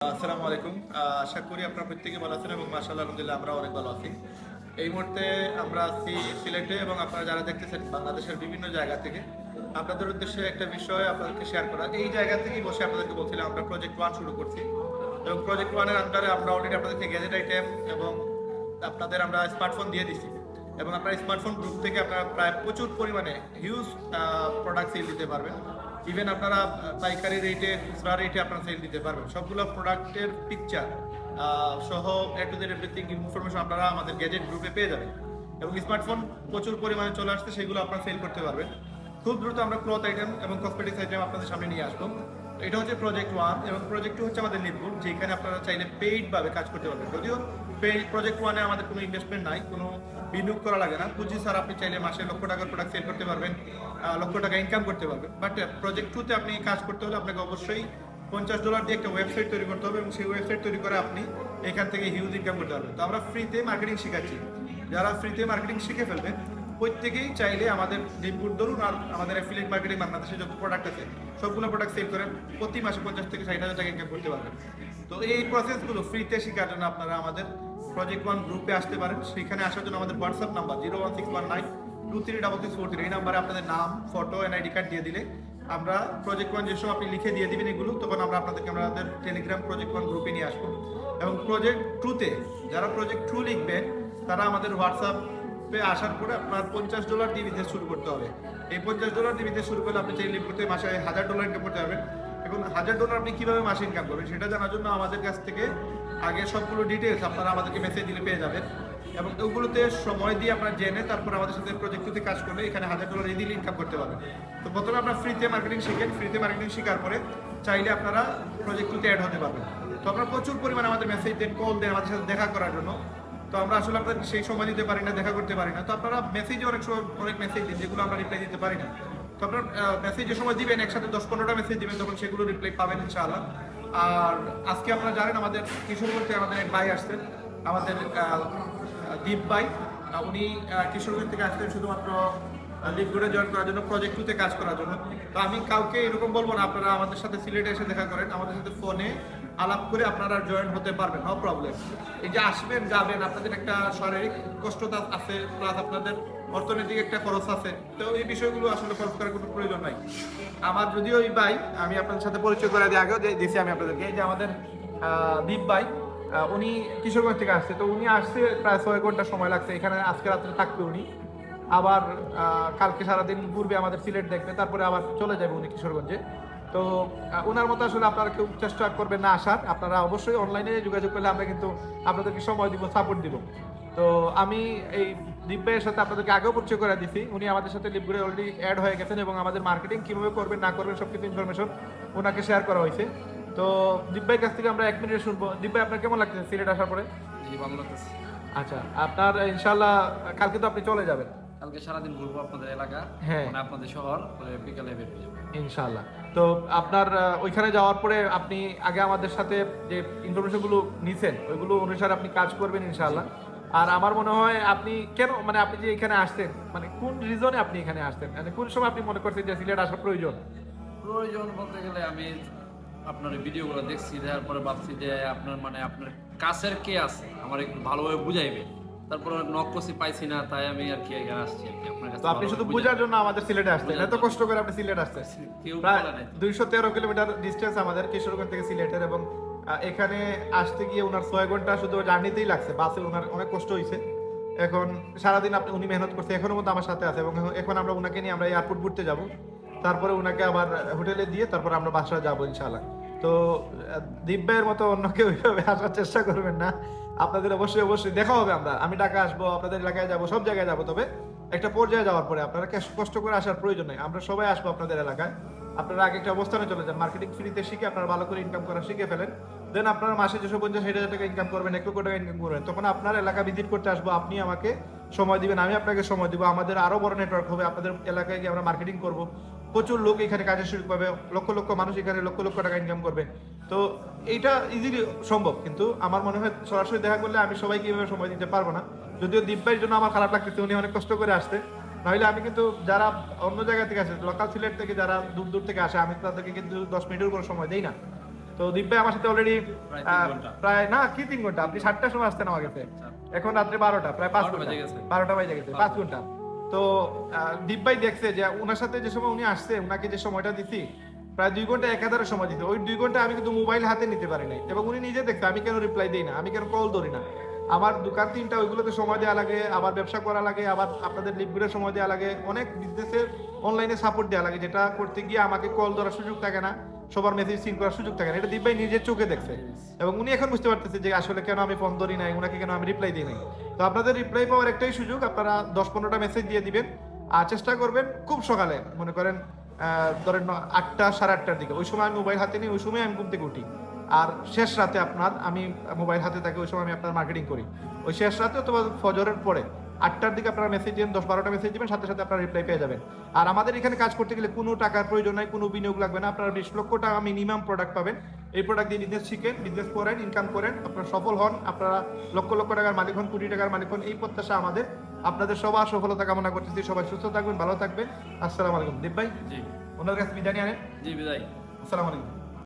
আসসালামু আলাইকুম। আশা করি আপনারা প্রত্যেকে ভালো আছেন এবং মাশাআল্লাহ আলহামদুলিল্লাহ আমরা অনেক ভালো আছি। এই মুহূর্তে আমরা আছি সিলেটে এবং আপনারা যারা দেখতেছেন বাংলাদেশের বিভিন্ন জায়গা থেকে আপনাদের উদ্দেশ্যে একটা বিষয় আপনাদেরকে শেয়ার করা। এই জায়গা থেকেই বসে আপনাদেরকে বলছিলাম আমরা প্রজেক্ট ওয়ান শুরু করছি এবং প্রজেক্ট ওয়ানের আন্ডারে আমরা অলরেডি আপনাদেরকে গ্যাজেট আইটেম এবং আপনাদের আমরা স্মার্টফোন দিয়ে দিচ্ছি এবং আপনার স্মার্টফোন গ্রুপ থেকে আপনারা প্রায় প্রচুর পরিমাণে হিউজ প্রোডাক্ট সেল দিতে পারবেন। ইভেন আপনারা পাইকারি রেটে খুচরা রেটে আপনারা সেল দিতে পারবেন। সবগুলো প্রোডাক্টের পিকচার সহ এ টু জেড এভরিথিং ইনফরমেশন আপনারা আমাদের গ্যাজেট গ্রুপে পেয়ে যাবেন এবং স্মার্টফোন প্রচুর পরিমাণে চলে আসছে, সেগুলো আপনারা সেল করতে পারবেন। খুব দ্রুত আমরা ক্লথ আইটেম এবং কসমেটিক্স আইটেম আপনাদের সামনে নিয়ে আসবো। এটা হচ্ছে প্রজেক্ট ওয়ান এবং প্রজেক্ট টু হচ্ছে আমাদের লিডবুক, যেখানে আপনারা চাইলে পেইডভাবে কাজ করতে পারবেন। যদিও প্রজেক্ট ওয়ানে আমাদের কোনো ইনভেস্টমেন্ট নাই, কোনো বিনিয়োগ করা লাগে না। পুঁজি স্যার আপনি চাইলে মাসে লক্ষ টাকার প্রোডাক্ট সেল করতে পারবেন, লক্ষ টাকা ইনকাম করতে পারবেন। বাট প্রজেক্ট টুতে আপনি কাজ করতে হলে আপনাকে অবশ্যই $50 দিয়ে একটা ওয়েবসাইট তৈরি করতে হবে এবং সেই ওয়েবসাইট তৈরি করে আপনি এখান থেকে হিউজ ইনকাম করতে পারবেন। তো আমরা ফ্রিতে মার্কেটিং শেখাচ্ছি। যারা ফ্রিতে মার্কেটিং শিখে ফেলবেন প্রত্যেকেই চাইলে আমাদের লিডবুক ধরুন আর আমাদের অ্যাফিলিয়েট মার্কেটিং বাংলাদেশে যত প্রোডাক্ট আছে সবগুলো প্রোডাক্ট সেল করে প্রতি মাসে 50 থেকে 60 হাজার টাকা ইনকাম করতে পারবেন। তো এই প্রসেসগুলো ফ্রিতে শেখার জন্য আপনারা আমাদের প্রজেক্ট ওয়ান গ্রুপে আসতে পারেন। সেখানে আসার জন্য আমাদের হোয়াটসঅ্যাপ নাম্বার 01619236643, এই নাম্বারে আপনাদের নাম, ফটো, এনআইডি কার্ড দিয়ে দিলে আমরা প্রজেক্ট ওয়ান যেসব আপনি লিখে দিয়ে দিবেন এগুলো, তখন আমরা আপনাদেরকে আমাদের টেলিগ্রাম প্রজেক্ট ওয়ান গ্রুপে নিয়ে আসবো। এবং প্রজেক্ট টুতে যারা প্রজেক্ট টু লিখবে তারা আমাদের হোয়াটসঅ্যাপে আসার পরে আপনার $50 দিয়ে বিজনেস শুরু করতে হবে। এই $50 দিয়ে বিজনেস শুরু করলে আপনি চাইলে করতে মাসে $1000 ইনকাম করতে পারবেন। এখন $1000 আপনি কিভাবে মাসে ইনকাম করবেন সেটা জানার জন্য আমাদের কাছ থেকে আগে সবগুলো ডিটেলস আপনারা আমাদেরকে মেসেজ দিলে পেয়ে যাবেন এবং ওগুলোতে সময় দিয়ে আপনারা জেনে তারপর আমাদের সাথে প্রজেক্টতে কাজ করলে এখানে $1000 ইজিলি ইনকাম করতে পারবেন। তো প্রথমে আপনারা ফ্রিতে মার্কেটিং শিখেন, ফ্রিতে মার্কেটিং শেখার পরে চাইলে আপনারা প্রজেক্টতে অ্যাড হতে পারবেন। তো আপনারা প্রচুর পরিমাণে আমাদের মেসেজ দেন, কল দেন আমাদের সাথে দেখা করার জন্য। তো আমরা আসলে আপনাদের সেই সময় দিতে পারি না, দেখা করতে পারি না। তো আপনারা মেসেজে অনেক সময় অনেক মেসেজ দিন যেগুলো আমরা রিপ্লাই দিতে পারি না। তো আপনার মেসেজের সময় দিবেন, একসাথে 10-15টা মেসেজ দিবেন, তখন সেগুলো রিপ্লাই পাবেন ইনশাআল্লাহ। আর আজকে আপনারা জানেন আমাদের কিশোরগঞ্জ থেকে আমাদের এক ভাই আসছেন, আমাদের দীপ ভাই। উনি কিশোরগঞ্জ থেকে আসছেন শুধুমাত্র লিডগুডে জয়েন করার জন্য, প্রজেক্ট টুতে কাজ করার জন্য। তো আমি কাউকে এরকম বলবো না আপনারা আমাদের সাথে সিলেটে এসে দেখা করেন, আমাদের সাথে ফোনে আলাপ করে আপনারা জয়েন হতে পারবেন, নো প্রবলেম। এই যে আসবেন যাবেন আপনাদের একটা শারীরিক কষ্টতা আছে, প্লাস আপনাদের অর্থনৈতিক একটা খরচ আছে। তো এই বিষয়গুলো আসলে খরচ করার কোনো প্রয়োজন নাই। আমার যদিও এই ভাই, আমি আপনাদের সাথে পরিচয় করে দিয়ে আগেও দিয়েছি আমি আপনাদেরকে, এই যে আমাদের দীপ ভাই, উনি কিশোরগঞ্জ থেকে আসছে। তো উনি আসছে প্রায় 6 ঘন্টা সময় লাগছে এখানে, আজকে রাত্রে থাকবে উনি। আবার কালকে সারাদিন ঘুরবে আমাদের সিলেট দেখবে, তারপরে আবার চলে যাবে উনি কিশোরগঞ্জে। তো ওনার মতো আসলে আপনারা কেউ চেষ্টা করবেন না আসার, আপনারা অবশ্যই অনলাইনে যোগাযোগ করলে আমরা কিন্তু আপনাদেরকে সময় দিব, সাপোর্ট দিব। তো আমি এই দীপ ভাইয়ের সাথে আপনাদেরকে আগেও পরিচয় করে দিচ্ছি, উনি আমাদের সাথে লিপগুড়ে অলরেডি অ্যাড হয়ে গেছেন এবং আমাদের মার্কেটিং কীভাবে করবেন না করবেন সব কিছু ইনফরমেশন ওনাকে শেয়ার করা হয়েছে। তো দীপ ভাইয়ের কাছ থেকে আমরা 1 মিনিট শুনবো। দীপ ভাই, আপনার কেমন লাগছে সিলেট আসার পরে? জি, ভালো লাগতেছে। আচ্ছা, আপনার ইনশাল্লাহ কালকে তো আপনি চলে যাবেন? কালকে সারাদিন ঘুরবো আপনাদের এলাকা, হ্যাঁ, মানে আপনাদের শহর, পরে বিকালে বের হয়ে যাবো ইনশাল্লাহ। তো আপনার ওইখানে যাওয়ার পরে আপনি আগে আমাদের সাথে যে ইনফরমেশনগুলো নিছেন ওইগুলো অনুসারে আপনি কাজ করবেন ইনশাল্লাহ। আর আমার মনে হয় আপনি কেন, মানে আপনি যে এখানে আসছেন, মানে কোন রিজনে আপনি এখানে আসছেন, মানে কোন সময় আপনি মনে করছেন যে সিলেট আসা প্রয়োজন? প্রয়োজন বলতে গেলে আমি আপনার ভিডিওগুলো দেখছি, দেখার পরে ভাবছি যে আপনার মানে আপনার কাছের কে আছে আমার একটু ভালোভাবে বুঝাইবে। তারপর নক করছি, পাইছি না, তাই আমি আর কি এখানে আসছি আর কি আপনার কাছে। তো আপনি শুধু বোঝার জন্য আমাদের সিলেটে আসছেন, এত কষ্ট করে আপনি সিলেট আসছেন। কেউ প্রায় বলে নাই। 213 কিলোমিটার ডিস্টেন্স আমাদের কিশোরগঞ্জ থেকে সিলেটের, এবং এখানে আসতে গিয়ে ওনার 6 ঘন্টা শুধু জার্নিতেই লাগছে, বাসে ওনার অনেক কষ্ট হয়েছে। এখন সারাদিন উনি মেহনত করছে, এখনো মধ্যে আমার সাথে আছে এবং এখন আমরা ওনাকে নিয়ে আমরা এয়ারপোর্ট ঘুরতে যাব, তারপরে ওনাকে আবার হোটেলে দিয়ে তারপর আমরা বাসায় যাবো ইনশাআল্লাহ। তো দীপ ভাইয়ের মতো অন্য কেউ ওইভাবে আসার চেষ্টা করবেন না, আপনাদের অবশ্যই অবশ্যই দেখা হবে। আমি ঢাকা আসবো, আপনাদের এলাকায় যাবো, সব জায়গায় যাবো, তবে একটা পর্যায়ে যাওয়ার পরে আপনারা কষ্ট করে আসার প্রয়োজন নেই, আমরা সবাই আসবো আপনাদের এলাকায়। আপনারা আগে একটা অবস্থানে চলে যান, মার্কেটিং ফ্রিতে শিখে আপনারা ভালো করে ইনকাম করা শিখে ফেলেন। দেন আপনারা মাসে 250-60 হাজার টাকা ইনকাম করবেন, 1 লক্ষ টাকা ইনকাম করবেন, তখন আপনার এলাকা ভিজিট করতে আসবো, আপনি আমাকে সময় দিবেন, আমি আপনাকে সময় দিব, আমাদের আরো বড় নেটওয়ার্ক হবে, আপনাদের এলাকায় গিয়ে আমরা মার্কেটিং করবো, প্রচুর লোক এখানে কাজের সুযোগ পাবে, লক্ষ লক্ষ মানুষ এখানে লক্ষ লক্ষ টাকা ইনকাম করবে। তো এইটা ইজিলি সম্ভব, কিন্তু আমার মনে হয় সরাসরি দেখা করলে আমি সবাইকে এইভাবে সময় দিতে পারবো না। যদিও দীপ ভাইয়ের জন্য আমার খারাপ লাগতেছে, উনি অনেক কষ্ট করে আসতে, নাহলে আমি কিন্তু যারা অন্য জায়গা থেকে আসে, লোকাল সিলেট থেকে যারা দূর দূর থেকে আসে, আমি তাদেরকে কিন্তু 10 মিনিটের উপর সময় দেই না। তো তো দীপ ভাই আমার সাথে অলরেডি প্রায় 3 ঘন্টা। প্রায় না কি 3 ঘন্টা, আপনি 7টার সময় আসতেন আমার কাছে, এখন রাত্রে 12টা, প্রায় 5 12টা ঘন্টা, বেজে গেছে। 12টা বেজে গেছে, 5 ঘন্টা। তো দীপ ভাই দেখছে যে ওনার সাথে যে সময় উনি আসছে, ওনাকে যে সময়টা দিছি প্রায় 2 ঘন্টা একাধারে সময় দিতে, ওই 2 ঘন্টা আমি কিন্তু মোবাইল হাতে নিতে পারি নাই, এবং উনি নিজে দেখছে আমি কেন রিপ্লাই দিই না, আমি কেন কল ধরি না। আমার দোকান 3টা, ওইগুলোতে সময় দেওয়া লাগে, আবার ব্যবসা করা লাগে, আবার আপনাদের লিপগুলোর সময় দেওয়া লাগে, অনেক বিজনেসের অনলাইনে সাপোর্ট দেওয়া লাগে, যেটা করতে গিয়ে আমাকে কল ধরার সুযোগ থাকে না, সবার মেসেজ সিন করার সুযোগ থাকে না। এটা দীপ ভাই নিজের চোখে দেখছে, এবং উনি এখন বুঝতে পারতেছে যে আসলে কেন আমি ফোন ধরি নাই, ওনাকে কেন আমি রিপ্লাই দিই নাই। তো আপনাদের রিপ্লাই পাওয়ার একটাই সুযোগ, আপনারা 10-15টা মেসেজ দিয়ে দিবেন, আর চেষ্টা করবেন খুব সকালে, মনে করেন ধরেন 8টা 8:30টার দিকে, ওই সময় আমি মোবাইল হাতে নিই, ওই সময় আমি ঘুম থেকে উঠি। আর শেষ রাতে আপনার আমি মোবাইল হাতে থাকি, ওই সময় আমি আপনার মার্কেটিং করি। ওই শেষ রাতে অথবা ফজরের পরে 8টার দিকে আপনারা মেসেজ দিন, 10-12টা মেসেজ দিবেন, সাথে সাথে আপনারা রিপ্লাই পেয়ে যাবেন। আর আমাদের এখানে কাজ করতে গেলে কোনো টাকার প্রয়োজন নাই, কোনো বিনিয়োগ লাগবে না, আপনারা 20 লক্ষ টাকা মিনিমাম প্রোডাক্ট পাবেন। এই প্রোডাক্ট দিয়ে বিজনেস শিখেন, বিজনেস করেন, ইনকাম করেন, আপনারা সফল হন, আপনারা লক্ষ লক্ষ টাকার মালিক হন, কোটি টাকার মালিক হন, এই প্রত্যাশা আমাদের। আপনাদের সবার সফলতা কামনা করতেছি, সবাই সুস্থ থাকবেন, ভালো থাকবেন। আসসালামু আলাইকুম। দীপ ভাই জি ওনার কাছে বিদায় নিয়ে আনেন। জি বিদায়। আসসালামু আলাইকুম।